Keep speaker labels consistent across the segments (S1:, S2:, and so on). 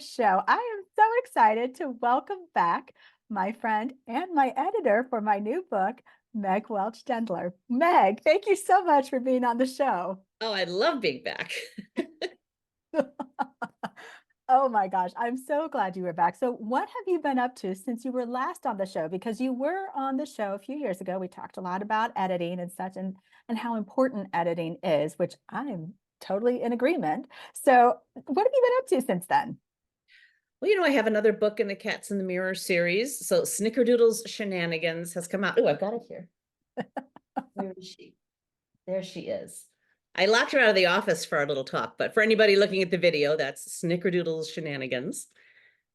S1: show. I am so excited to welcome back my friend and my editor for my new book, Meg Dendler. Meg, thank you so much for being on the show.
S2: Oh, I love being back.
S1: Oh my gosh, I'm so glad you were back. So, what have you been up to since you were last on the show? Because you were on the show a few years ago. We talked a lot about editing and such, and how important editing is, which I'm totally in agreement. So, what have you been up to since then?
S2: Well, I have another book in the Cats in the Mirror series. So Snickerdoodle's Shenanigans has come out. Oh, I've got it here. Where is she? There she is. I locked her out of the office for our little talk, but for anybody looking at the video, that's Snickerdoodle's Shenanigans.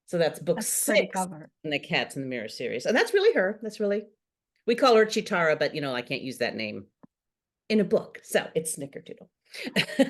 S2: So that's book
S1: That's a pretty
S2: 6
S1: cover.
S2: in the Cats in the Mirror series. And that's really her. We call her Chitara, but I can't use that name in a book. So it's Snickerdoodle.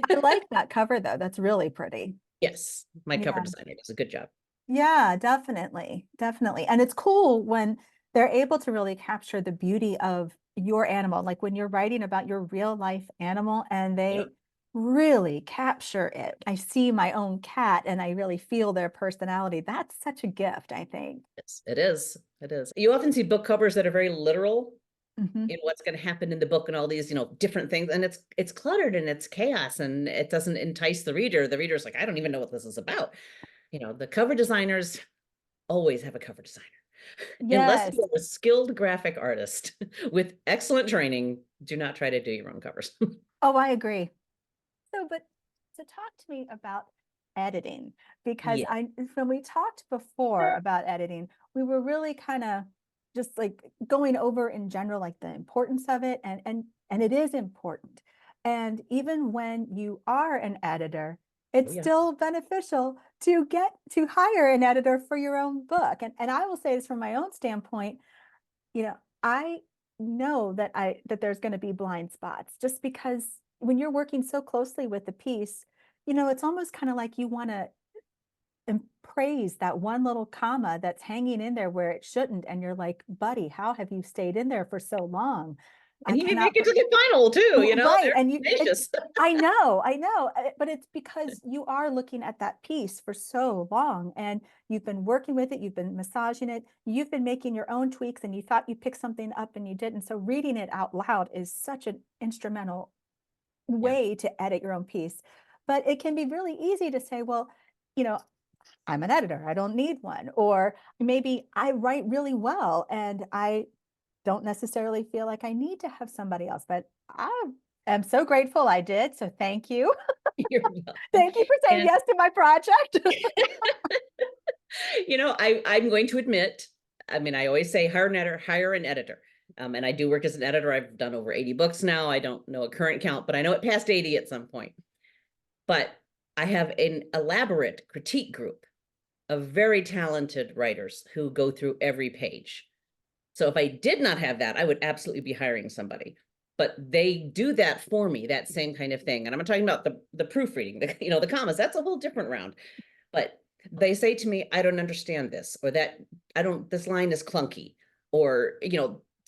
S1: I like that cover though. That's really pretty.
S2: Yes, my cover
S1: Yeah.
S2: designer does a good job.
S1: Yeah, definitely. Definitely. And it's cool when they're able to really capture the beauty of your animal, like when you're writing about your real life animal and
S2: Yeah.
S1: they really capture it. I see my own cat and I really feel their personality. That's such a gift, I think.
S2: Yes, it is. It is. You often see book covers that are very literal
S1: Mhm.
S2: in what's going to happen in the book and all these, different things. And it's cluttered and it's chaos and it doesn't entice the reader. The reader's like, I don't even know what this is about. The cover designers always have a cover designer. Unless
S1: Yes.
S2: you're a skilled graphic artist with excellent training, do not try to do your own covers.
S1: Oh, I agree. So talk to me about editing because
S2: Yeah.
S1: when we talked before about editing, we were really kind of just like going over in general, like the importance of it, and it is important. And even when you are an editor,
S2: Oh,
S1: it's
S2: yeah.
S1: still beneficial to get to hire an editor for your own book. And I will say this from my own standpoint, I know that there's going to be blind spots just because when you're working so closely with the piece, it's almost kind of like you want to praise that one little comma that's hanging in there where it shouldn't. And you're like, buddy, how have you stayed in there for so long? I
S2: And you may make
S1: cannot,
S2: it to the final too,
S1: right.
S2: they're
S1: And
S2: tenacious.
S1: I know, but it's because you are looking at that piece for so long and you've been working with it, you've been massaging it, you've been making your own tweaks and you thought you picked something up and you didn't. So reading it out loud is such an instrumental
S2: Yeah.
S1: way to edit your own piece. But it can be really easy to say, well, you know, I'm an editor, I don't need one. Or maybe I write really well and I don't necessarily feel like I need to have somebody else, but I am so grateful I did. So thank you.
S2: You're welcome.
S1: Thank you for saying
S2: And
S1: yes to my project.
S2: I'm going to admit, I mean, I always say hire an editor. And I do work as an editor. I've done over 80 books now. I don't know a current count, but I know it passed 80 at some point. But I have an elaborate critique group of very talented writers who go through every page. So if I did not have that, I would absolutely be hiring somebody. But they do that for me, that same kind of thing. And I'm not talking about the proofreading, the commas, that's a whole different round. But they say to me, I don't understand this, or that this line is clunky, or,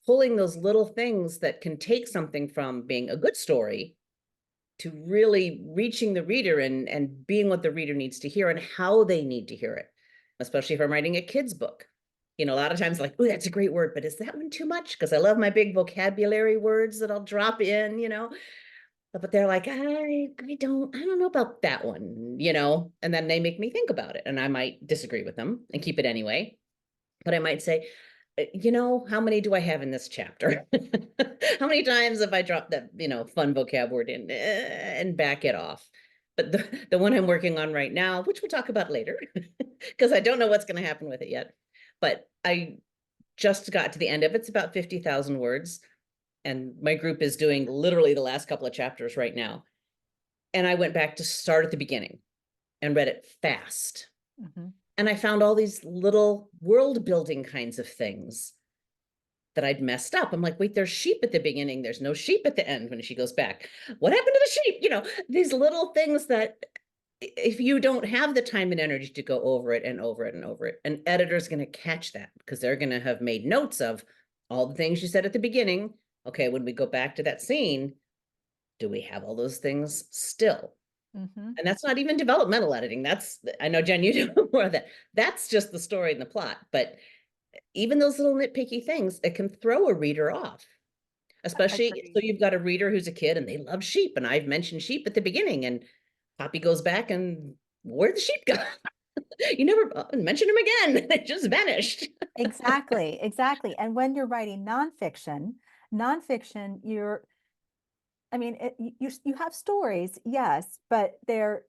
S2: pulling those little things that can take something from being a good story to really reaching the reader and being what the reader needs to hear and how they need to hear it, especially if I'm writing a kid's book. A lot of times like, oh, that's a great word, but is that one too much? Because I love my big vocabulary words that I'll drop in. But they're like, I don't know about that one, and then they make me think about it. And I might disagree with them and keep it anyway. But I might say, how many do I have in this chapter? How many times have I dropped that, fun vocab word in and back it off? But the one I'm working on right now, which we'll talk about later, because I don't know what's going to happen with it yet. But I just got to the end of it. It's about 50,000 words. And my group is doing literally the last couple of chapters right now. And I went back to start at the beginning and read it fast.
S1: Mhm.
S2: And I found all these little world building kinds of things that I'd messed up. I'm like, wait, there's sheep at the beginning. There's no sheep at the end when she goes back. What happened to the sheep? These little things that if you don't have the time and energy to go over it and over it and over it, an editor's going to catch that because they're going to have made notes of all the things you said at the beginning. Okay, when we go back to that scene, do we have all those things still?
S1: Mm-hmm.
S2: And that's not even developmental editing. That's, I know, Jen, you do more of that. That's just the story and the plot. But even those little nitpicky things, it can throw a reader off. Especially, so
S1: Agreed.
S2: you've got a reader who's a kid and they love sheep. And I've mentioned sheep at the beginning, and Poppy goes back and where'd the sheep go? You never mentioned them again. They just vanished.
S1: Exactly, exactly. And when you're writing nonfiction, I mean, you have stories, yes, but they're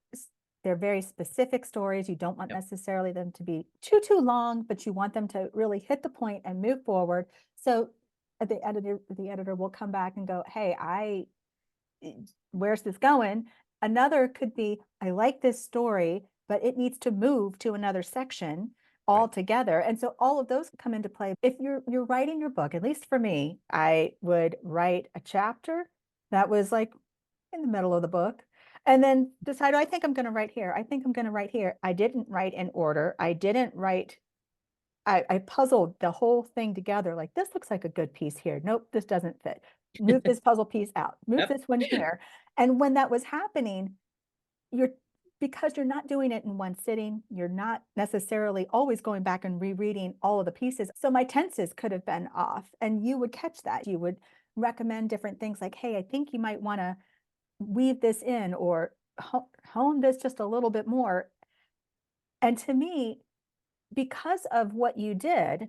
S1: very specific stories. You don't want
S2: Yep.
S1: necessarily them to be too long, but you want them to really hit the point and move forward. So the editor will come back and go, hey, where's this going? Another could be, I like this story, but it needs to move to another section
S2: Right.
S1: altogether. And so all of those come into play. If you're writing your book, at least for me, I would write a chapter that was like in the middle of the book and then decide, oh, I think I'm going to write here. I think I'm going to write here. I didn't write in order. I didn't write I puzzled the whole thing together. Like, this looks like a good piece here. Nope, this doesn't fit. Move this puzzle piece out. Move
S2: Yep.
S1: this one here. And when that was happening, you're because you're not doing it in one sitting, you're not necessarily always going back and rereading all of the pieces. So my tenses could have been off, and you would catch that. You would recommend different things like, hey, I think you might want to weave this in or hone this just a little bit more. And to me, because of what you did,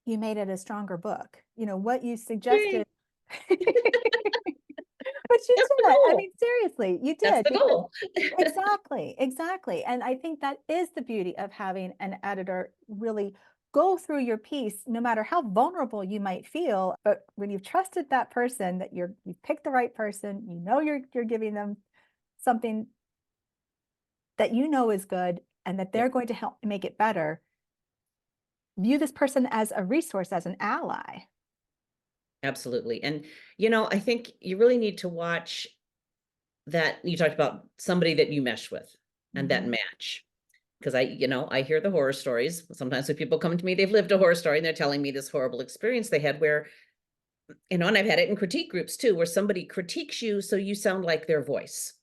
S1: you made it a stronger book. What you
S2: Yay.
S1: suggested. But you
S2: That's the
S1: did. I
S2: goal.
S1: mean, seriously, you
S2: That's
S1: did
S2: the
S1: because
S2: goal.
S1: exactly, exactly. And I think that is the beauty of having an editor really go through your piece, no matter how vulnerable you might feel. But when you've trusted that person, that you've picked the right person, you're giving them something that you know is good and that they're
S2: Yep.
S1: going to help make it better. View this person as a resource, as an ally.
S2: Absolutely. And, I think you really need to watch that. You talked about somebody that you mesh with and that
S1: Mhm.
S2: match. Because I hear the horror stories. Sometimes when people come to me, they've lived a horror story and they're telling me this horrible experience they had where, and I've had it in critique groups too, where somebody critiques you so you sound like their voice.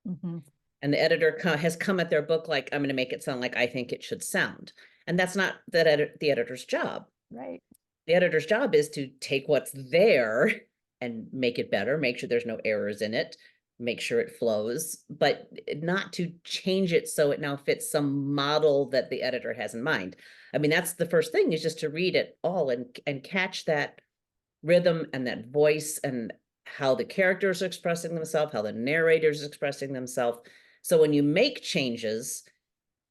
S1: Mhm.
S2: And the editor has come at their book like, I'm going to make it sound like I think it should sound. And that's not the editor's job.
S1: Right.
S2: The editor's job is to take what's there and make it better, make sure there's no errors in it, make sure it flows, but not to change it so it now fits some model that the editor has in mind. I mean, that's the first thing, is just to read it all and catch that rhythm and that voice and how the characters are expressing themselves, how the narrator is expressing themselves. So when you make changes,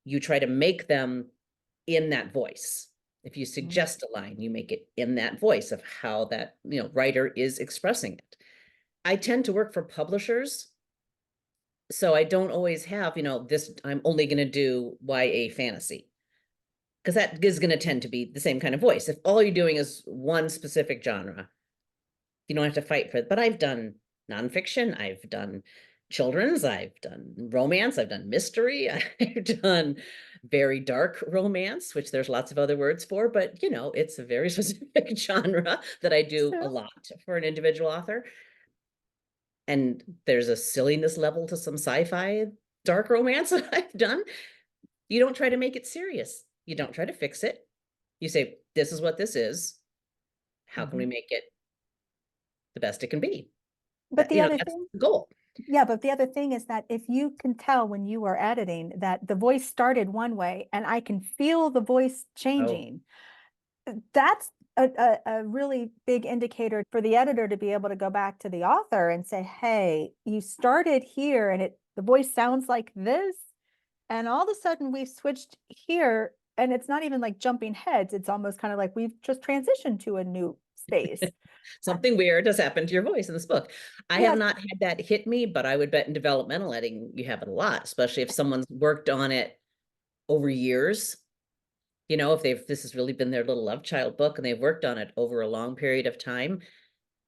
S2: you try to make them in that voice. If you
S1: Mhm.
S2: suggest a line, you make it in that voice of how that, writer is expressing it. I tend to work for publishers, so I don't always have, this, I'm only going to do YA fantasy, because that is going to tend to be the same kind of voice. If all you're doing is one specific genre, you don't have to fight for it. But I've done nonfiction, I've done children's, I've done romance, I've done mystery, I've done very dark romance, which there's lots of other words for, but it's a very specific genre that I do a
S1: True.
S2: lot for an individual author. And there's a silliness level to some sci-fi dark romance that I've done. You don't try to make it serious. You don't try to fix it. You say, this is what this is. How can we
S1: Mhm.
S2: make it the best it can be?
S1: But the other
S2: That's
S1: thing,
S2: the goal.
S1: yeah, but the other thing is that if you can tell when you are editing that the voice started one way and I can feel the voice
S2: Oh,
S1: changing, that's a really big indicator for the editor to be able to go back to the author and say, hey, you started here and the voice sounds like this. And all of a sudden we've switched here and it's not even like jumping heads. It's almost kind of like we've just transitioned to a new space. Uh,
S2: something weird has happened to your voice in this book. I have
S1: Yes.
S2: not had that hit me, but I would bet in developmental editing, you have it a lot, especially if someone's worked on it over years. If this has really been their little love child book and they've worked on it over a long period of time,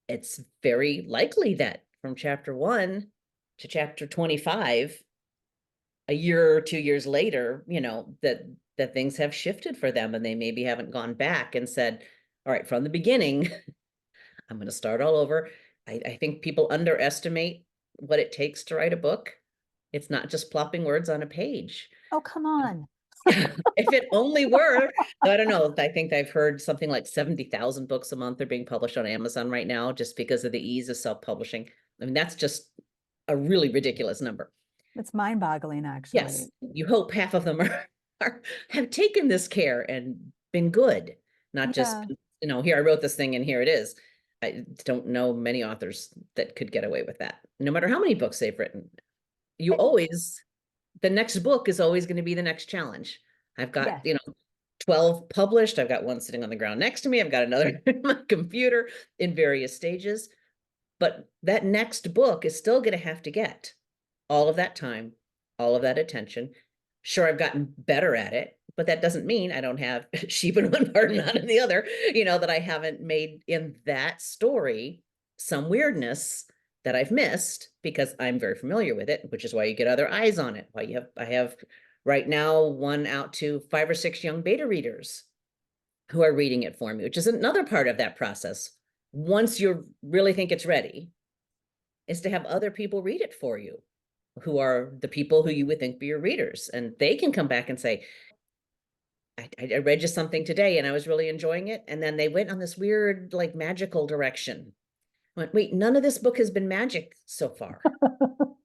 S2: it's very likely that from chapter 1 to chapter 25, a year or 2 years later, that things have shifted for them and they maybe haven't gone back and said, all right, from the beginning, I'm going to start all over. I think people underestimate what it takes to write a book. It's not just plopping words on a page.
S1: Oh, come on.
S2: If it only were, I don't know. I think I've heard something like 70,000 books a month are being published on Amazon right now, just because of the ease of self-publishing. I mean, that's just a really ridiculous number.
S1: It's mind-boggling,
S2: Yes,
S1: actually.
S2: you hope half of them have taken this care and been good, not just,
S1: Yeah.
S2: here I wrote this thing and here it is. I don't know many authors that could get away with that, no matter how many books they've written. You
S1: Eh,
S2: always, the next book is always going to be the next challenge. I've got,
S1: Yes.
S2: 12 published. I've got one sitting on the ground next to me. I've got another in my computer in various stages. But that next book is still going to have to get all of that time, all of that attention. Sure, I've gotten better at it, but that doesn't mean I don't have sheep in one part and not in the other, that I haven't made in that story some weirdness that I've missed because I'm very familiar with it, which is why you get other eyes on it. I have right now one out to 5 or 6 young beta readers who are reading it for me, which is another part of that process. Once you really think it's ready, is to have other people read it for you, who are the people who you would think be your readers. And they can come back and say, I read you something today and I was really enjoying it. And then they went on this weird, like magical direction. I went, wait, none of this book has been magic so far.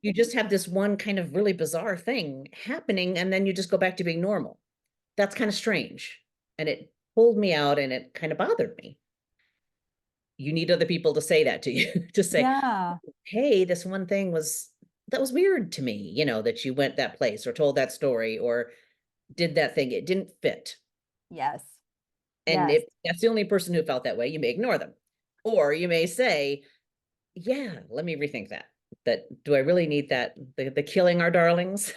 S2: You just have this one kind of really bizarre thing happening, and then you just go back to being normal. That's kind of strange. And it pulled me out and it kind of bothered me. You need other people to say that to you, to say,
S1: Yeah.
S2: hey, this one thing that was weird to me, that you went that place or told that story or did that thing. It didn't fit.
S1: Yes.
S2: And
S1: Yes.
S2: if that's the only person who felt that way, you may ignore them. Or you may say, yeah, let me rethink that. Do I really need that? The killing our darlings?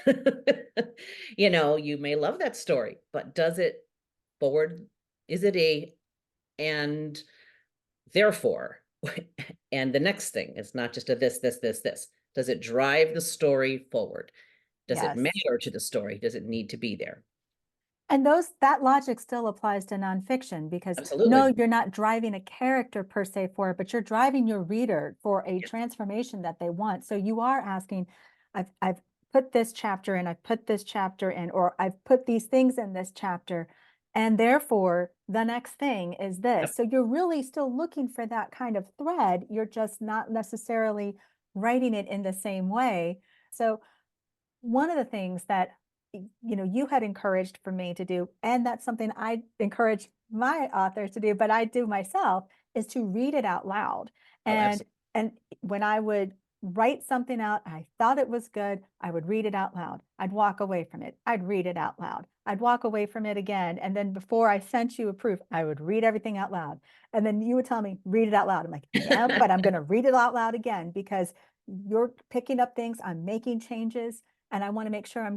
S2: You may love that story, but does it forward? Is it and therefore, and the next thing is not just a this, this, this, this. Does it drive the story forward? Does it
S1: Yes.
S2: matter to the story? Does it need to be there?
S1: And that logic still applies to nonfiction because no,
S2: Absolutely.
S1: you're not driving a character per se for it, but you're driving your reader for a
S2: Yes.
S1: transformation that they want. So you are asking, I've put this chapter in, I've put this chapter in, or I've put these things in this chapter, and therefore the next thing is this.
S2: Yep.
S1: So you're really still looking for that kind of thread. You're just not necessarily writing it in the same way. So one of the things that you had encouraged for me to do, and that's something I encourage my authors to do, but I do myself, is to read it out loud.
S2: Oh,
S1: And
S2: absolutely.
S1: and when I would write something out, I thought it was good, I would read it out loud. I'd walk away from it. I'd read it out loud. I'd walk away from it again. And then before I sent you a proof, I would read everything out loud. And then you would tell me, read it out loud. I'm like, yeah, but I'm going to read it out loud again because you're picking up things, I'm making changes, and I want to make sure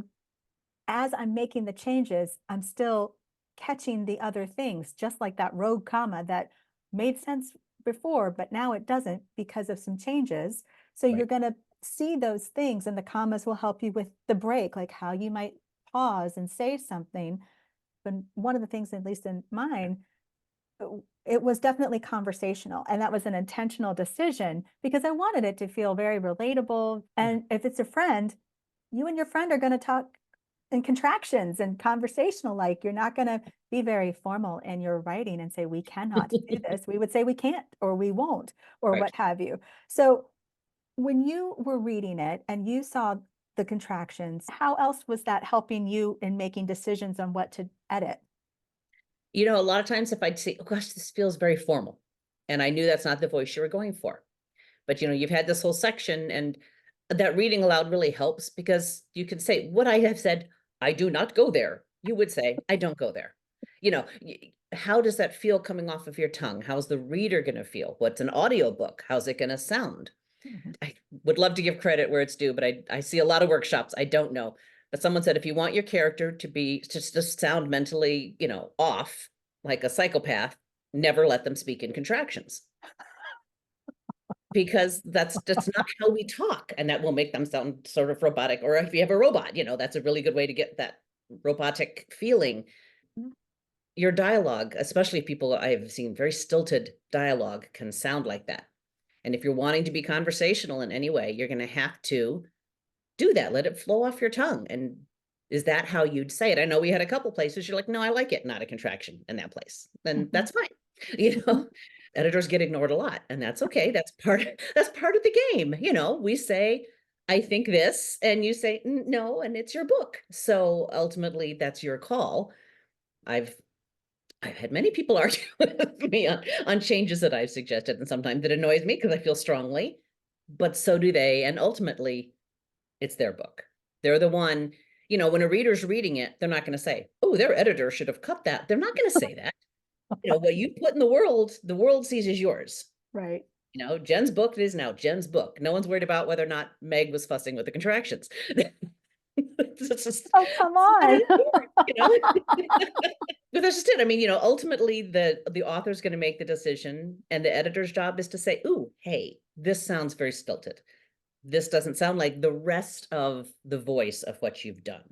S1: as I'm making the changes, I'm still catching the other things, just like that rogue comma that made sense before, but now it doesn't because of some changes. So you're
S2: Right.
S1: going to see those things, and the commas will help you with the break, like how you might pause and say something. But one of the things, at least in mine, it was definitely conversational, and that was an intentional decision because I wanted it to feel very relatable.
S2: Yeah.
S1: And if it's a friend, you and your friend are going to talk in contractions and conversational, like you're not going to be very formal in your writing and say we cannot do this. We would say we can't, or we won't, or
S2: Right.
S1: what have you. So when you were reading it and you saw the contractions, how else was that helping you in making decisions on what to edit?
S2: A lot of times if I'd say, oh gosh, this feels very formal, and I knew that's not the voice you were going for. But you've had this whole section, and that reading aloud really helps because you can say, what I have said, I do not go there. You would say, I don't go there. How does that feel coming off of your tongue? How's the reader going to feel? What's an audiobook? How's it going to sound?
S1: Mhm.
S2: I would love to give credit where it's due, but I see a lot of workshops. I don't know. But someone said, if you want your character to be just to sound mentally, off like a psychopath, never let them speak in contractions because that's not how we talk, and that will make them sound sort of robotic. Or if you have a robot, that's a really good way to get that robotic feeling. Your dialogue, especially people I've seen very stilted dialogue, can sound like that. And if you're wanting to be conversational in any way, you're going to have to do that. Let it flow off your tongue. And is that how you'd say it? I know we had a couple places you're like, no, I like it, not a contraction in that place. And that's fine. You
S1: Mhm.
S2: know, editors get ignored a lot, and that's okay. That's part of the game. You know, we say, I think this, and you say no, and it's your book. So ultimately that's your call. I've I've had many people argue with me on changes that I've suggested, and sometimes it annoys me because I feel strongly, but so do they. And ultimately, it's their book. They're the one, you know, when a reader's reading it, they're not going to say, oh, their editor should have cut that. They're not going to say that. You know, what you put in the world sees as yours.
S1: Right.
S2: You know, Jen's book is now Jen's book. No one's worried about whether or not Meg was fussing with the contractions. It's just
S1: Oh, come
S2: not
S1: on.
S2: important, you know? But that's just it. I mean, you know, ultimately the author's going to make the decision, and the editor's job is to say, ooh, hey, this sounds very stilted. This doesn't sound like the rest of the voice of what you've done.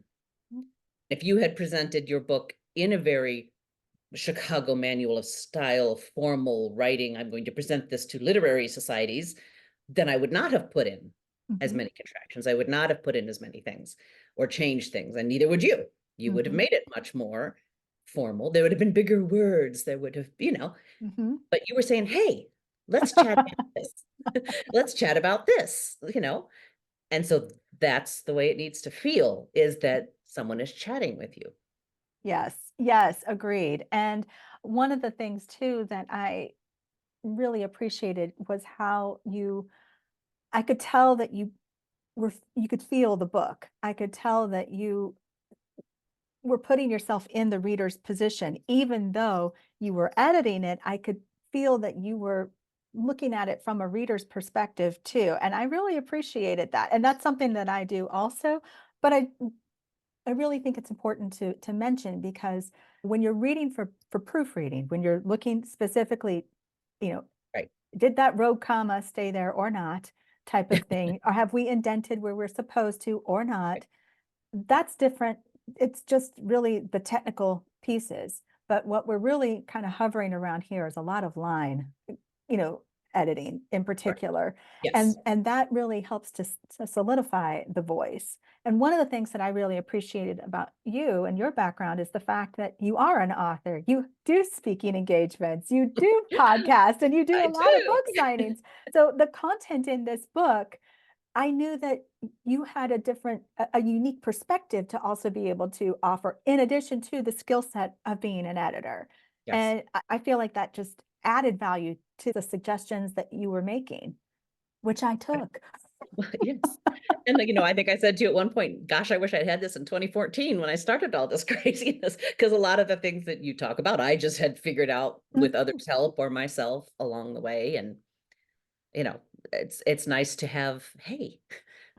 S2: If you had presented your book in a very Chicago manual of style, formal writing, I'm going to present this to literary societies, then I would not have put in as
S1: Mhm.
S2: many contractions. I would not have put in as many things or changed things, and neither would you. You would have
S1: Mhm.
S2: made it much more formal. There would have been bigger words. There would have, you know,
S1: Mhm.
S2: but you were saying, hey, let's chat about this. Let's chat about this, you know? And so that's the way it needs to feel, is that someone is chatting with you.
S1: Yes, yes, agreed. And one of the things too that I really appreciated was how I could tell that you could feel the book. I could tell that you were putting yourself in the reader's position. Even though you were editing it, I could feel that you were looking at it from a reader's perspective too. And I really appreciated that. And that's something that I do also. But I really think it's important to mention, because when you're reading for proofreading, when you're looking specifically, you know,
S2: Right.
S1: did that row comma stay there or not, type of thing, or have we indented where we're supposed to or not, that's different. It's just really the technical pieces. But what we're really kind of hovering around here is a lot of line, you know, editing in
S2: Right.
S1: particular.
S2: Yes.
S1: And that really helps to solidify the voice. And one of the things that I really appreciated about you and your background is the fact that you are an author. You do speaking engagements, you do podcast, and you do
S2: I
S1: a lot of
S2: do.
S1: book signings. So the content in this book, I knew that you had a unique perspective to also be able to offer, in addition to the skill set of being an editor.
S2: Yes.
S1: And I feel like that just added value to the suggestions that you were making, which I took.
S2: Yes. And like, you know, I think I said to you at one point, gosh, I wish I'd had this in 2014 when I started all this craziness, because a lot of the things that you talk about, I just had figured out with
S1: Mhm.
S2: others' help or myself along the way. And, you know, it's nice to have, hey,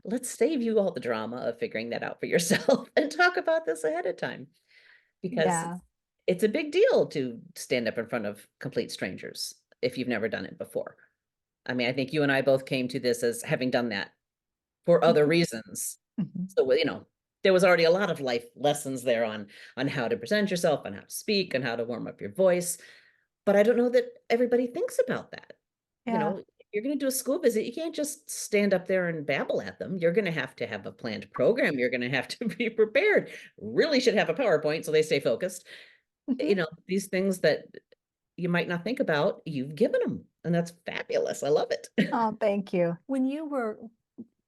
S2: let's save you all the drama of figuring that out for yourself and talk about this ahead of time, because
S1: Yeah.
S2: it's a big deal to stand up in front of complete strangers if you've never done it before. I mean, I think you and I both came to this as having done that for other
S1: Mhm.
S2: reasons.
S1: Mhm.
S2: So, you know, there was already a lot of life lessons there on how to present yourself, on how to speak, and how to warm up your voice. But I don't know that everybody thinks about that. You
S1: Yeah.
S2: know, if you're going to do a school visit, you can't just stand up there and babble at them. You're going to have a planned program. You're going to have to be prepared. Really should have a PowerPoint so they stay focused. You
S1: Mhm.
S2: know, these things that you might not think about, you've given them. And that's fabulous. I love it.
S1: Oh, thank you. When you were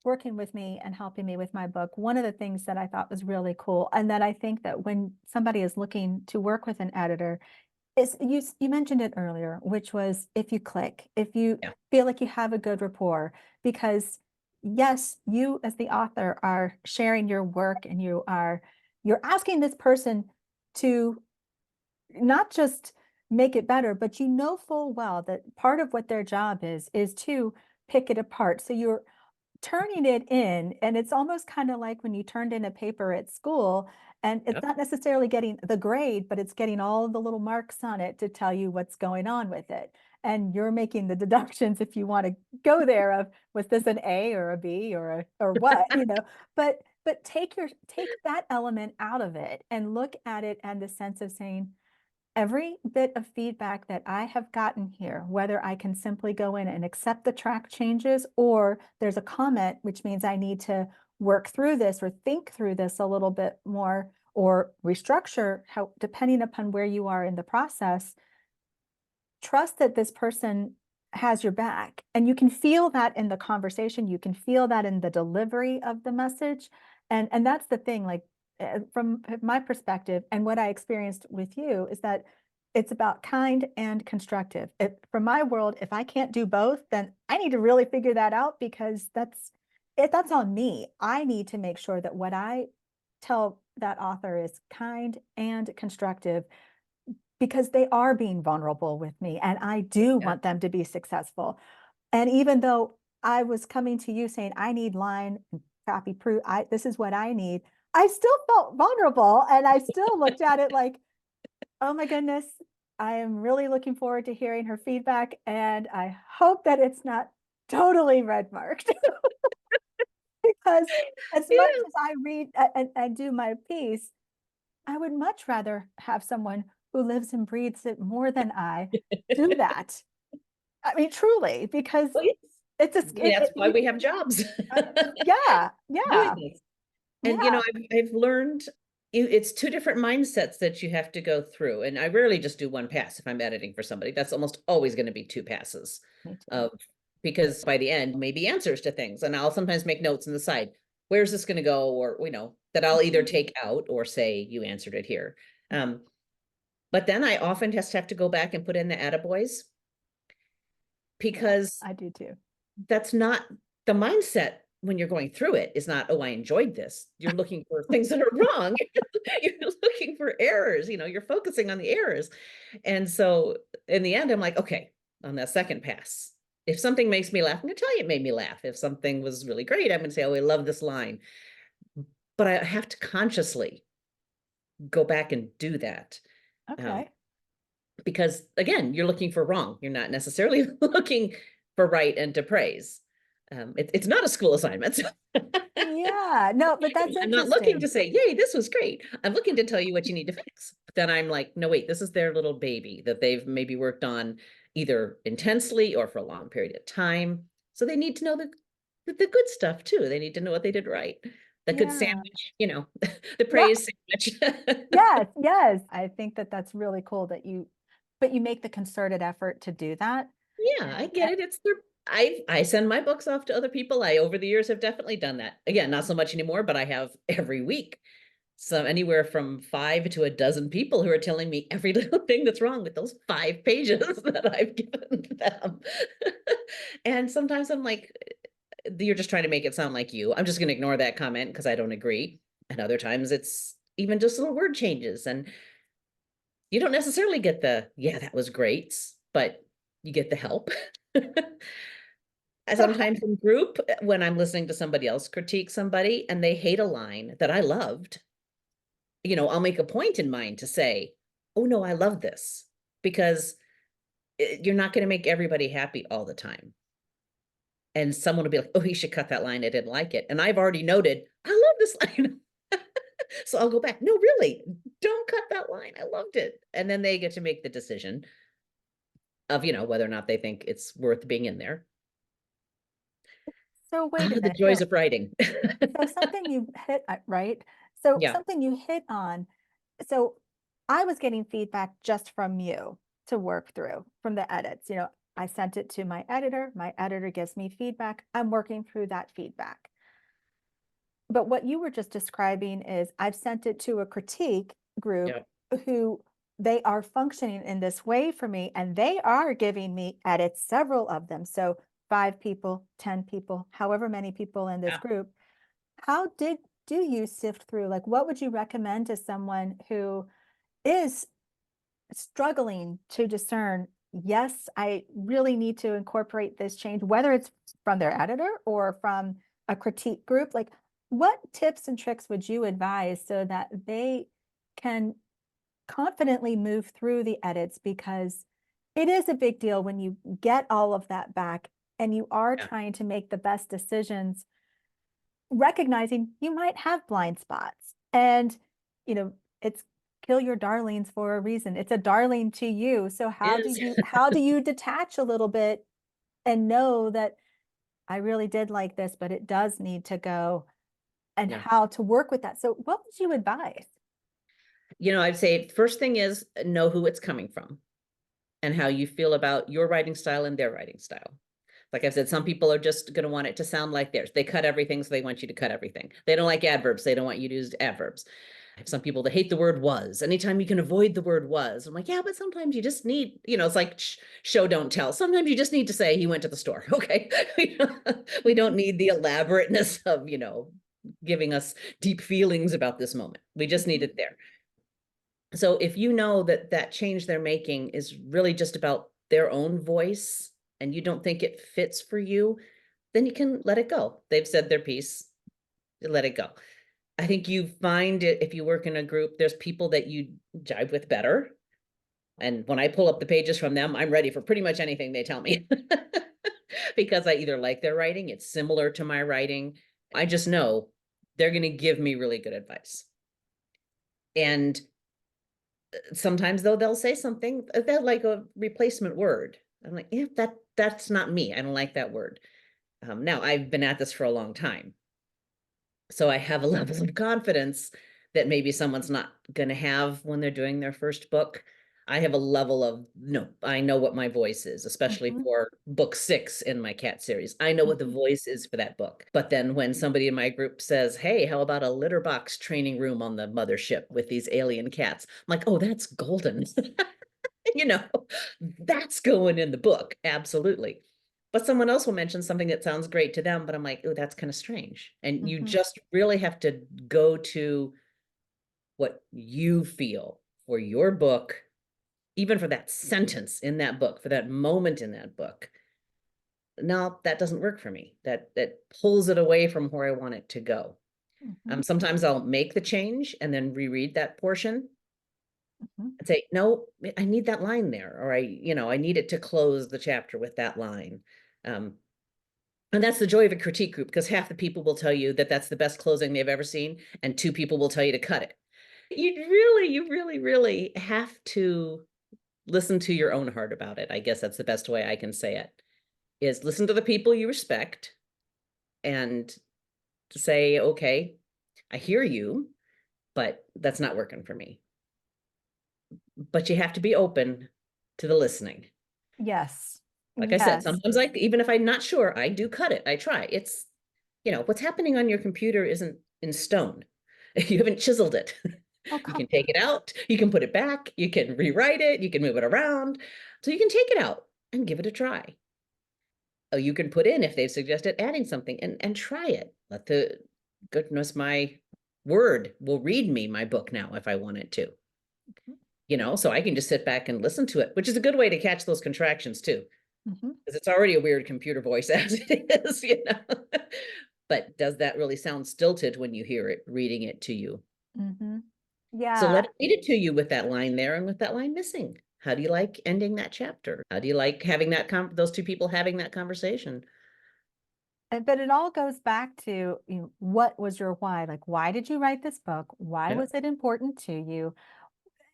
S1: working with me and helping me with my book, one of the things that I thought was really cool, and that I think that when somebody is looking to work with an editor, is you mentioned it earlier, which was if you click, if you
S2: Yeah.
S1: feel like you have a good rapport, because yes, you as the author are sharing your work, and you're asking this person to not just make it better, but you know full well that part of what their job is to pick it apart. So you're turning it in, and it's almost kind of like when you turned in a paper at school, and it's
S2: Yep.
S1: not necessarily getting the grade, but it's getting all the little marks on it to tell you what's going on with it. And you're making the deductions, if you want to go there, of was this an A or a B or what, you know. But take that element out of it and look at it and the sense of saying, every bit of feedback that I have gotten here, whether I can simply go in and accept the track changes, or there's a comment, which means I need to work through this or think through this a little bit more or restructure how, depending upon where you are in the process, trust that this person has your back. And you can feel that in the conversation, you can feel that in the delivery of the message. And that's the thing, like from my perspective and what I experienced with you is that it's about kind and constructive. From my world, if I can't do both, then I need to really figure that out because that's on me. I need to make sure that what I tell that author is kind and constructive because they are being vulnerable with me and I do
S2: Yeah.
S1: want them to be successful. And even though I was coming to you saying, I need line and copy proof, this is what I need, I still felt vulnerable and I still looked at it like, oh my goodness, I am really looking forward to hearing her feedback. And I hope that it's not totally red marked because as much
S2: Yeah.
S1: as I read and do my piece, I would much rather have someone who lives and breathes it more than I do that. I mean, truly, because
S2: Well, yes.
S1: it's a,
S2: That's why we have jobs.
S1: yeah,
S2: Doing
S1: yeah,
S2: this. And
S1: yeah.
S2: I've learned it's two different mindsets that you have to go through. And I rarely just do one pass if I'm editing for somebody. That's almost always going to be two passes
S1: Me too.
S2: of because by the end, maybe answers to things. And I'll sometimes make notes on the side. Where's this going to go? Or, that I'll either
S1: Mhm.
S2: take out or say, you answered it here. But then I often just have to go back and put in the attaboys
S1: Yeah,
S2: because
S1: I do too.
S2: that's not the mindset when you're going through it is not, oh, I enjoyed this. You're looking for things that are wrong. You're looking for errors, you're focusing on the errors. And so in the end, I'm like, okay, on that second pass, if something makes me laugh, I'm gonna tell you it made me laugh. If something was really great, I'm gonna say, oh, I love this line. But I have to consciously go back and do that. Um,
S1: Okay.
S2: because again, you're looking for wrong. You're not necessarily looking for right and to praise. It's not a school assignment. So
S1: Yeah, no, but that's
S2: I'm not looking to
S1: interesting.
S2: say, yay, this was great. I'm looking to tell you what you need to fix. But then I'm like, no, wait, this is their little baby that they've maybe worked on either intensely or for a long period of time. So they need to know the good stuff too. They need to know what they did right. The good
S1: Yeah.
S2: sandwich, the
S1: No,
S2: praise sandwich.
S1: yes, yes. I think that that's really cool that but you make the concerted effort to do that.
S2: Yeah, I get it. It's their I send my books off to other people. I over the years have definitely done that. Again, not so much anymore, but I have every week. So anywhere from 5 to a dozen people who are telling me every little thing that's wrong with those 5 pages that I've given them. And sometimes I'm like, you're just trying to make it sound like you. I'm just going to ignore that comment because I don't agree. And other times it's even just little word changes. And you don't necessarily get yeah, that was great, but you get the help.
S1: So how,
S2: Sometimes in group, when I'm listening to somebody else critique somebody and they hate a line that I loved, I'll make a point in mind to say, oh no, I love this because you're not going to make everybody happy all the time. And someone will be like, oh, you should cut that line. I didn't like it. And I've already noted, I love this line. So I'll go back. No, really, don't cut that line. I loved it. And then they get to make the decision of, whether or not they think it's worth being in there.
S1: so wait a
S2: The
S1: minute
S2: joys
S1: here.
S2: of writing.
S1: So something you hit, right? So
S2: Yeah.
S1: something you hit on. So I was getting feedback just from you to work through from the edits. I sent it to my editor. My editor gives me feedback. I'm working through that feedback. But what you were just describing is I've sent it to a critique group
S2: Yeah.
S1: who they are functioning in this way for me, and they are giving me edits, several of them. So 5 people, 10 people, however many people in this
S2: Yeah.
S1: group. How do you sift through? Like, what would you recommend to someone who is struggling to discern, yes, I really need to incorporate this change, whether it's from their editor or from a critique group? Like, what tips and tricks would you advise so that they can confidently move through the edits? Because it is a big deal when you get all of that back and you are
S2: Yeah.
S1: trying to make the best decisions, recognizing you might have blind spots. And, it's kill your darlings for a reason. It's a darling to you. So
S2: Is.
S1: how do you detach a little bit and know that I really did like this, but it does need to go and
S2: Yeah.
S1: how to work with that. So what would you advise?
S2: I'd say first thing is know who it's coming from and how you feel about your writing style and their writing style. Like I said, some people are just going to want it to sound like theirs. They cut everything, so they want you to cut everything. They don't like adverbs. They don't want you to use adverbs. I have some people that hate the word was. Anytime you can avoid the word was, I'm like, yeah, but sometimes you just need, it's like show, don't tell. Sometimes you just need to say he went to the store. Okay. We don't need the elaborateness of, giving us deep feelings about this moment. We just need it there. So if you know that that change they're making is really just about their own voice and you don't think it fits for you, then you can let it go. They've said their piece, let it go. I think you find it if you work in a group, there's people that you jive with better. And when I pull up the pages from them, I'm ready for pretty much anything they tell me because I either like their writing, it's similar to my writing. I just know they're going to give me really good advice. And sometimes though they'll say something that like a replacement word. I'm like, yeah, that's not me. I don't like that word. Now I've been at this for a long time, so I have a level of confidence that maybe someone's not going to have when they're doing their first book. I have a level of no, I know what my voice is, especially
S1: Mhm,
S2: for book 6 in my cat series. I know what the
S1: mhm.
S2: voice is for that book. But then when somebody in my group says, hey, how about a litter box training room on the mothership with these alien cats? I'm like, oh, that's golden. you know, that's going in the book. Absolutely. But someone else will mention something that sounds great to them, but I'm like, oh, that's kind of strange. And you
S1: Mhm,
S2: just really have to go to what you feel for your book, even for that sentence in that book, for that moment in that book. No, that doesn't work for me. That pulls it away from where I want it to go.
S1: mhm,
S2: Sometimes I'll make the change and then reread that portion
S1: mhm.
S2: and say, no, I need that line there, or I need it to close the chapter with that line. Um, and that's the joy of a critique group, because half the people will tell you that that's the best closing they've ever seen, and 2 people will tell you to cut it. You really, really have to listen to your own heart about it. I guess that's the best way I can say it, is listen to the people you respect and say, okay, I hear you, but that's not working for me. But you have to be open to the listening.
S1: Yes.
S2: Like I said,
S1: Yes.
S2: sometimes if I'm not sure, I do cut it. I try. It's, what's happening on your computer isn't in stone. You haven't chiseled it.
S1: Oh,
S2: You
S1: come.
S2: can take it out, you can put it back, you can rewrite it, you can move it around. So you can take it out and give it a try. Oh, you can put in, if they've suggested adding something, and try it. Let the goodness, my word will read me my book now if I want it to. So I can just sit back and listen to it, which is a good way to catch those contractions too,
S1: Mhm,
S2: because it's already a weird computer voice as it is. But does that really sound stilted when you hear it reading it to you?
S1: mhm.
S2: So
S1: Yeah.
S2: let it read it to you with that line there and with that line missing. How do you like ending that chapter? How do you like having that those 2 people having that conversation?
S1: But it all goes back to, what was your why? Like, why did you write this book? Why
S2: Yeah,
S1: was it important to you?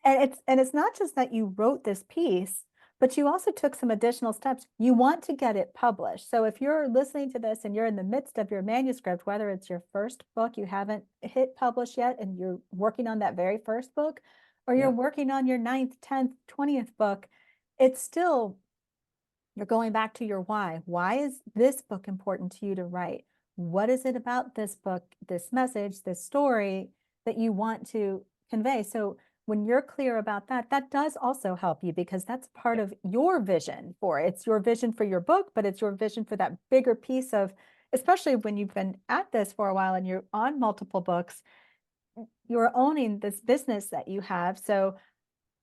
S1: And it's not just that you wrote this piece, but you also took some additional steps. You want to get it published. So if you're listening to this and you're in the midst of your manuscript, whether it's your first book, you haven't hit publish yet, and you're working on that very first book, or you're
S2: yeah,
S1: working on your ninth, 10th, 20th book, it's still, you're going back to your why. Why is this book important to you to write? What is it about this book, this message, this story that you want to convey? So when you're clear about that, that does also help you, because that's part
S2: yeah,
S1: of your vision for it. It's your vision for your book, but it's your vision for that bigger piece of, especially when you've been at this for a while and you're on multiple books, you're owning this business that you have. So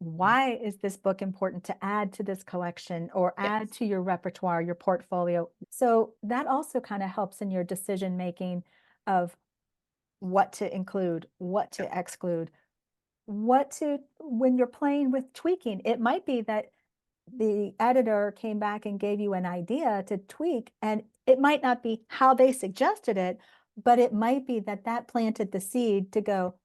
S2: mhm,
S1: why is this book important to add to this collection or add
S2: yes,
S1: to your repertoire, your portfolio? So that also kind of helps in your decision making of what to include, what
S2: yeah,
S1: to exclude, what to, when you're playing with tweaking. It might be that the editor came back and gave you an idea to tweak, and it might not be how they suggested it, but it might be that that planted the seed to go,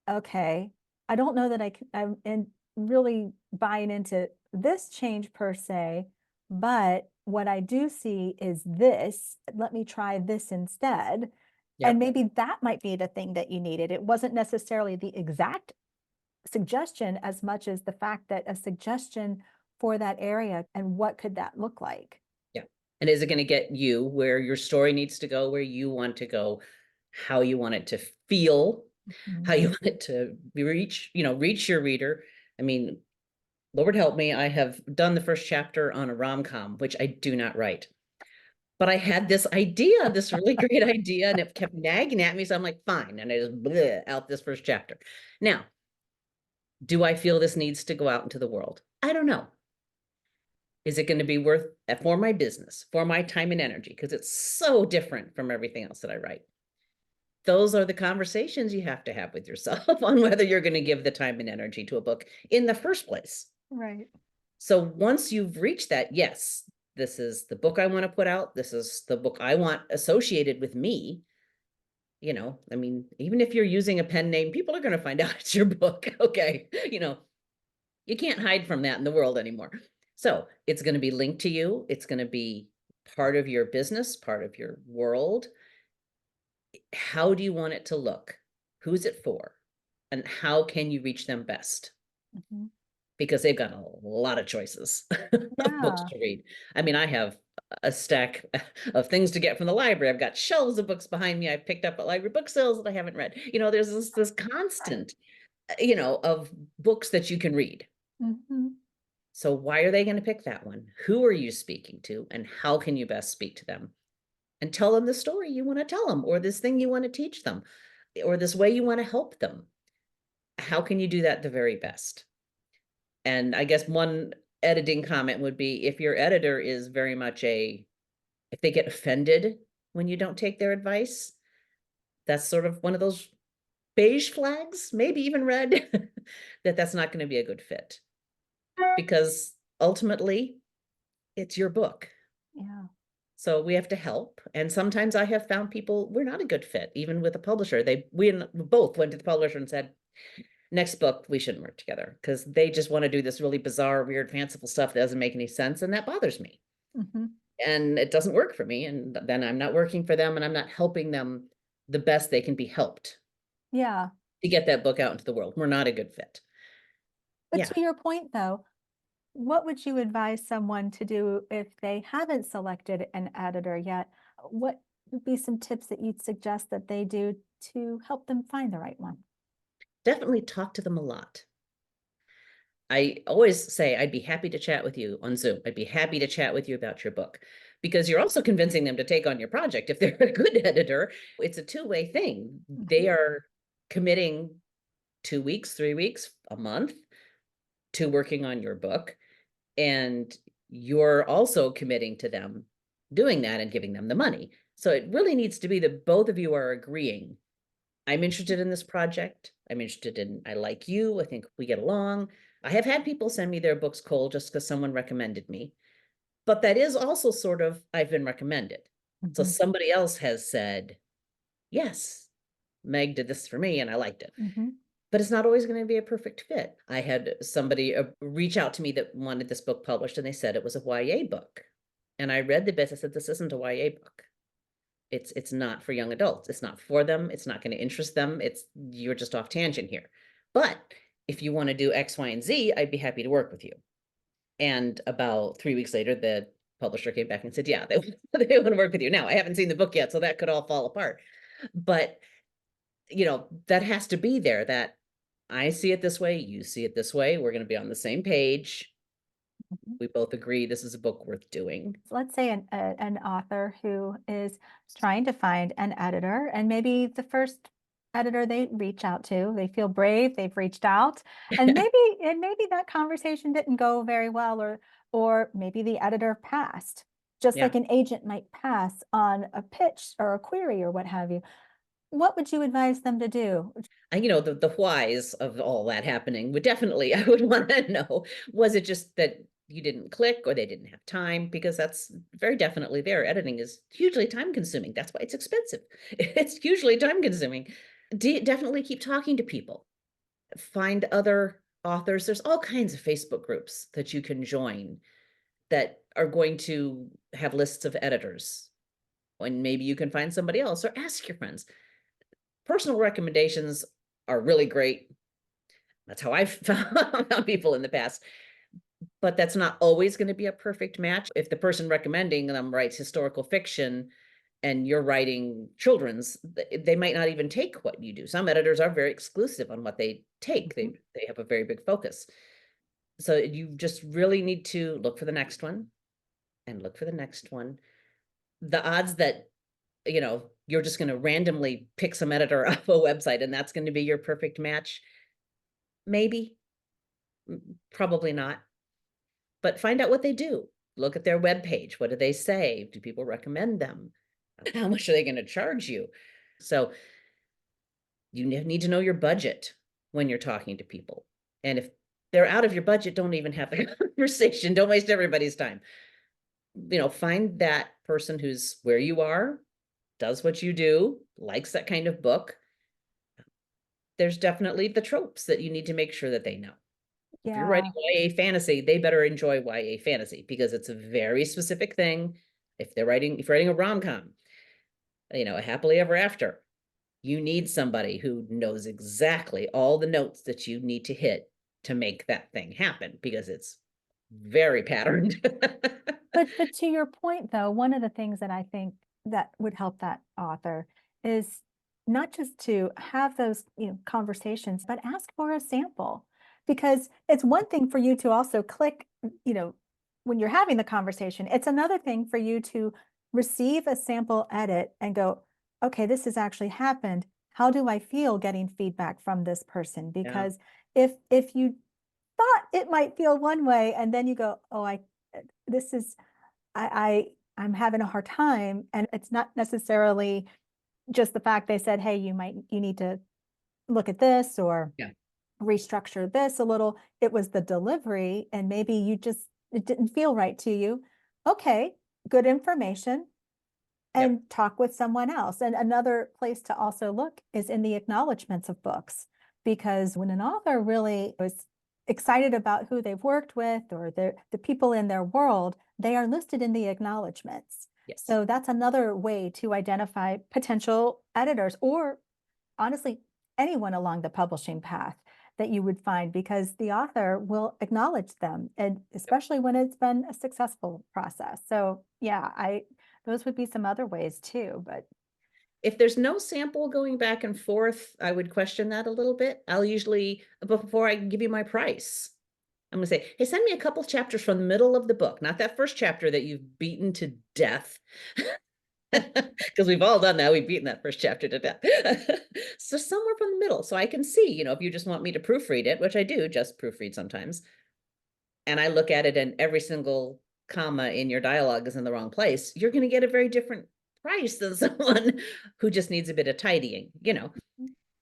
S1: okay, I don't know that I'm in really buying into this change per se, but what I do see is this. Let me try this instead. And
S2: Yep.
S1: maybe that might be the thing that you needed. It wasn't necessarily the exact suggestion as much as the fact that a suggestion for that area and what could that look like?
S2: Yeah. And is it going to get you where your story needs to go, where you want to go, how you want it to feel, how
S1: Mhm.
S2: you want it to reach, reach your reader? I mean, Lord help me, I have done the first chapter on a rom-com, which I do not write. But I had this idea, this really great idea, and it kept nagging at me. So I'm like, fine. And I just bleh out this first chapter. Now, do I feel this needs to go out into the world? I don't know. Is it going to be worth for my business, for my time and energy? Because it's so different from everything else that I write. Those are the conversations you have to have with yourself on whether you're going to give the time and energy to a book in the first place.
S1: Right.
S2: So once you've reached that, yes, this is the book I want to put out. This is the book I want associated with me. I mean, even if you're using a pen name, people are going to find out it's your book. Okay. You can't hide from that in the world anymore. So it's going to be linked to you. It's going to be part of your business, part of your world. How do you want it to look? Who's it for? And how can you reach them best?
S1: Mhm.
S2: Because they've got a lot of choices of books
S1: Yeah.
S2: to read. I mean, I have a stack of things to get from the library. I've got shelves of books behind me I've picked up at library book sales that I haven't read. There's this constant, of books that you can read.
S1: Mhm.
S2: So why are they going to pick that one? Who are you speaking to? And how can you best speak to them? And tell them the story you want to tell them, or this thing you want to teach them, or this way you want to help them. How can you do that the very best? And I guess one editing comment would be if your editor is very much if they get offended when you don't take their advice, that's sort of one of those beige flags, maybe even red, that's not going to be a good fit because ultimately it's your book.
S1: Yeah.
S2: So we have to help. And sometimes I have found people, we're not a good fit, even with a publisher. We both went to the publisher and said, next book, we shouldn't work together because they just want to do this really bizarre, weird, fanciful stuff that doesn't make any sense. And that bothers me.
S1: Mhm.
S2: And it doesn't work for me. And then I'm not working for them and I'm not helping them the best they can be helped
S1: Yeah.
S2: to get that book out into the world. We're not a good fit.
S1: But
S2: Yeah.
S1: to your point though, what would you advise someone to do if they haven't selected an editor yet? What would be some tips that you'd suggest that they do to help them find the right one?
S2: Definitely talk to them a lot. I always say I'd be happy to chat with you on Zoom. I'd be happy to chat with you about your book because you're also convincing them to take on your project. If they're a good editor, it's a two-way thing. They
S1: Mhm.
S2: are committing 2 weeks, 3 weeks, a month to working on your book. And you're also committing to them doing that and giving them the money. So it really needs to be that both of you are agreeing. I'm interested in this project. I like you. I think we get along. I have had people send me their books cold just because someone recommended me. But that is also sort of, I've been recommended. So
S1: Mhm.
S2: somebody else has said, yes, Meg did this for me and I liked it.
S1: Mhm.
S2: But it's not always going to be a perfect fit. I had somebody reach out to me that wanted this book published and they said it was a YA book. And I read the bits. I said, this isn't a YA book. It's not for young adults. It's not for them. It's not going to interest them. You're just off tangent here. But if you want to do X, Y, and Z, I'd be happy to work with you. And about 3 weeks later, the publisher came back and said, yeah, they want to work with you. Now, I haven't seen the book yet, so that could all fall apart. But, that has to be there, that I see it this way, you see it this way. We're going to be on the same page.
S1: Mhm.
S2: We both agree this is a book worth doing.
S1: So let's say an author who is trying to find an editor, and maybe the first editor they reach out to, they feel brave, they've reached out, and maybe that conversation didn't go very well, or maybe the editor passed, just
S2: Yeah.
S1: like an agent might pass on a pitch or a query or what have you. What would you advise them to do?
S2: And the whys of all that happening would definitely, I would want to know, was it just that you didn't click or they didn't have time? Because that's very definitely there. Editing is hugely time consuming. That's why it's expensive. It's hugely time consuming. Definitely keep talking to people. Find other authors. There's all kinds of Facebook groups that you can join that are going to have lists of editors. And maybe you can find somebody else or ask your friends. Personal recommendations are really great. That's how I've found people in the past. But that's not always going to be a perfect match. If the person recommending them writes historical fiction and you're writing children's, they might not even take what you do. Some editors are very exclusive on what they take.
S1: Mhm.
S2: They have a very big focus. So you just really need to look for the next one and look for the next one. The odds that, you're just going to randomly pick some editor off a website and that's going to be your perfect match, maybe, probably not. But find out what they do. Look at their webpage. What do they say? Do people recommend them? How much are they going to charge you? So you need to know your budget when you're talking to people. And if they're out of your budget, don't even have the conversation. Don't waste everybody's time. Find that person who's where you are, does what you do, likes that kind of book. There's definitely the tropes that you need to make sure that they know. If you're writing
S1: Yeah.
S2: YA fantasy, they better enjoy YA fantasy because it's a very specific thing. If you're writing a rom-com, a happily ever after, you need somebody who knows exactly all the notes that you need to hit to make that thing happen because it's very patterned.
S1: But to your point though, one of the things that I think that would help that author is not just to have those, conversations, but ask for a sample. Because it's one thing for you to also click, when you're having the conversation, it's another thing for you to receive a sample edit and go, okay, this has actually happened. How do I feel getting feedback from this person?
S2: Yeah,
S1: Because if you thought it might feel one way and then you go, oh, this is I'm having a hard time, and it's not necessarily just the fact they said, hey, you need to look at this or
S2: yeah,
S1: restructure this a little. It was the delivery, and maybe it didn't feel right to you. Okay, good information,
S2: yep,
S1: and talk with someone else. And another place to also look is in the acknowledgments of books, because when an author really is excited about who they've worked with or the people in their world, they are listed in the acknowledgments.
S2: yes.
S1: So that's another way to identify potential editors or honestly anyone along the publishing path that you would find, because the author will acknowledge them, and especially when it's been a successful process. So yeah, I those would be some other ways too, but
S2: If there's no sample going back and forth, I would question that a little bit. I'll usually, before I give you my price, I'm gonna say, hey, send me a couple chapters from the middle of the book, not that first chapter that you've beaten to death. Because we've all done that. We've beaten that first chapter to death. So somewhere from the middle. So I can see, if you just want me to proofread it, which I do just proofread sometimes, and I look at it and every single comma in your dialogue is in the wrong place, you're going to get a very different price than someone who just needs a bit of tidying.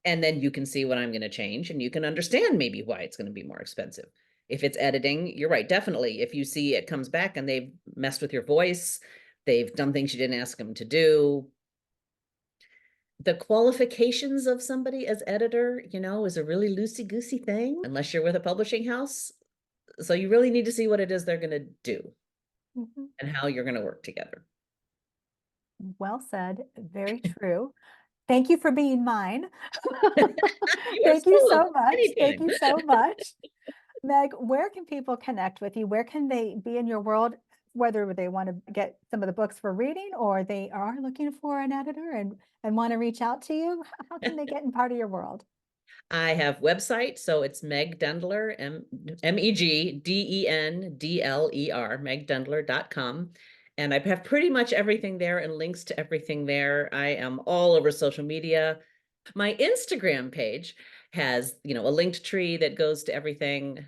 S2: And then you can see what I'm going to change and you can understand maybe why it's going to be more expensive. If it's editing, you're right, definitely. If you see it comes back and they've messed with your voice, they've done things you didn't ask them to do. The qualifications of somebody as editor, is a really loosey-goosey thing, unless you're with a publishing house. So you really need to see what it is they're going to do
S1: mhm.
S2: and how you're going to work together.
S1: Well said, very true. Thank you for being mine.
S2: You are
S1: Thank you
S2: so
S1: so
S2: welcome
S1: much. Thank
S2: anytime.
S1: you so much. Meg, where can people connect with you? Where can they be in your world, whether they want to get some of the books for reading or they are looking for an editor and want to reach out to you? How can they get in part of your world?
S2: I have website, so it's Meg Dendler, Megdendler, megdendler.com. And I have pretty much everything there and links to everything there. I am all over social media. My Instagram page has, a linked tree that goes to everything.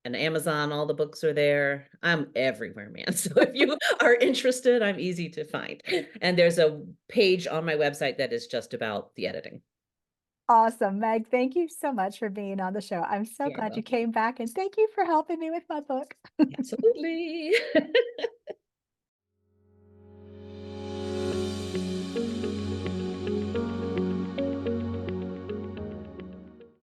S2: And Amazon, all the books are there. I'm everywhere, man. So if you are interested, I'm easy to find. And there's a page on my website that is just about the editing.
S1: Awesome, Meg. Thank you so much for being on the show. I'm so
S2: You're
S1: glad you
S2: welcome.
S1: came back and thank you for helping me with my book.
S2: Absolutely.